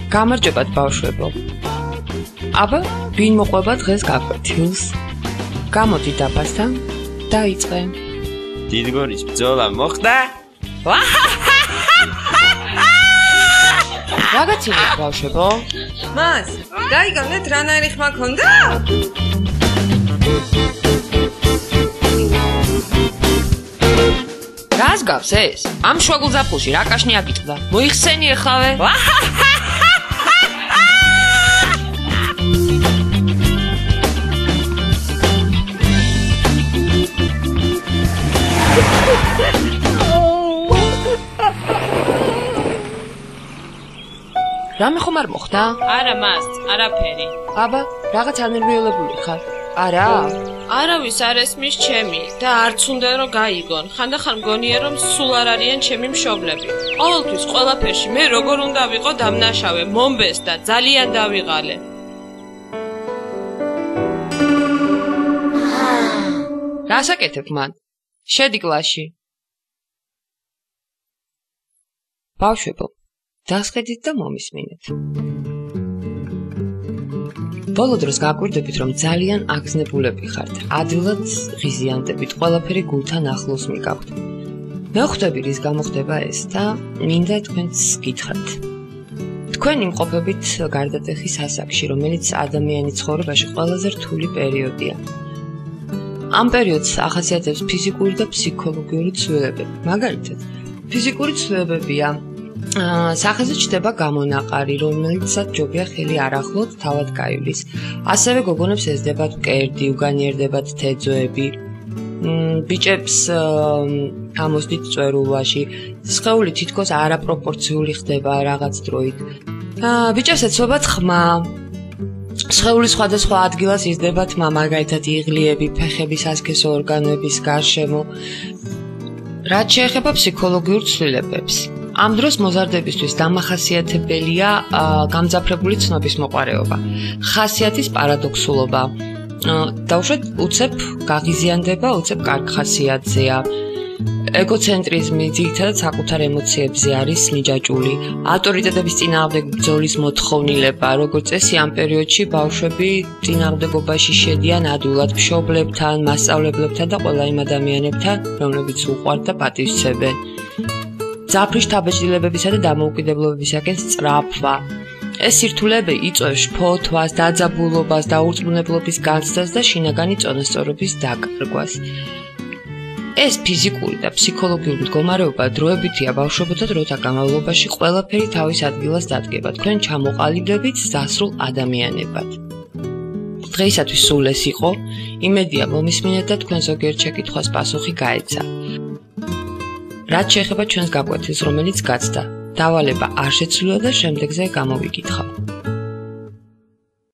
გამარჯობათ ბავშვებო. აბა, ვინ მოყვება დღეს გაკვეთილს? გამოდი დაბასთან, დაიწყე. დიდგორის ბრძოლა მოხდა? რაგაცინეთ ბავშვებო? მას, დაიგონეთ რანაირი ხმა ქონდა? რას გავს ეს? ამ შუაგულ ზაფხულში რა კაშნი აკიწყდა? მოიხსენი ეხავე? რამე ხომ არ მოხდა? არა მას, არაფერი. აბა, რაღაც ანერვიულებული ხარ. არა? არავის არ ესმის ჩემი და არც უნდა რომ გაიგონ. ხანდახან მგონია რომ სულ არ არიან ჩემი მშობლები. ყოველთვის ყველაფერში მე როგორ უნდა ვიყო დამნაშავე, მომბეს და ძალიან დავიღალე. რასაკეთებ მან? შედი კლასში. ბავშვებო, დასხედით და მომისმინეთ. ბოლო დროს გაკვირდებით, რომ ძალიან აგზნებულები ხართ. ადვილად ღიზიანდებით, ყველაფერი გულთან ახლოს მიგაქვთ. მე ხვდები რის გამო ხდება ეს და მინდა თქვენც გითხრათ. თქვენ იმყოფებით გარდატეხის ასაკში, რომელიც ადამიანის ცხოვრებაში ყველაზე რთული პერიოდია. ამ პერიოდს ახასიათებს ფიზიკური და ფსიქოლოგიური ცვლილებები. მაგალითად, ფიზიკური ცვლილებებია სახეზე ჩდება გამონაყარი, რომელიცაც ჯობია ხელი არ ახლოთ თავად გაივლის. ასევე გოგონებს ეზდებათ მკერდი, უგანიერდებათ თეძოები. ბიჭებს ამოსდით წვერულვაში, სხეული თითქოს არაპროპორციული ხდება რაღაც დროით. ბიჭებს ეცვებათ ხმა. სხეულის სხვადასხვა ადგილას იზრდებათ მაგალითად იღლიები, ფეხების ასქესო ორგანოების გარშემო. რაც შეეხება ფსიქოლოგიურ ცვლილებებს. ამ დროს მოზარდებისთვის დამახასიათებელია გამძაფრებული ცნობის მოყარეობა, ხასიათის პარადოქსულობა. დაუშვათ, უცებ გაღიზიანდება, უცებ კარგ ხასიათზეა. ეგოცენტრიზმი ძირითადად საკუთარ ემოციებზე არის მიჯაჭვული. ავტორიტეტების წინააღმდეგ ბრძოლის მოთხოვნილება, როგორც წესი ამ პერიოდში ბავშვები წინააღმდეგობაში შედიან ადვილად მშობლებთან, მასწავლებლებთან და ყველა იმ ადამიანებთან, რომლებიც უყვართ და პატივისცემენ. ძაფრის შთაბეჭდილებებისა და დამოუკიდებლობებისაკენ სწრაფვა. ეს სირთულეები იწვევს შფოთვას, დაძაბულობას, დაურწმუნებლობის განცდას და შინაგანი წონასწორობის დაკარგვას. ეს ფიზიკური და ფსიქოლოგიური მდგომარეობა დროებითია ბავშვებოთა დროთა განმავლობაში ყველაფერი თავის ადგილას დადგება თქვენ ჩამოყალიბდებით დასრულ ადამიანებად. დღეისათვის სულ ეს იყო, იმედია მომისმინეთ და თქვენ ზოგიერთ შეკითხვას პასუხი გაეცა. რაც შეეხება ჩვენს გაკვეთილს, რომელიც გაცდა, დავალება არ შეცვლილა და შემდეგზე გამოვიკითხავ.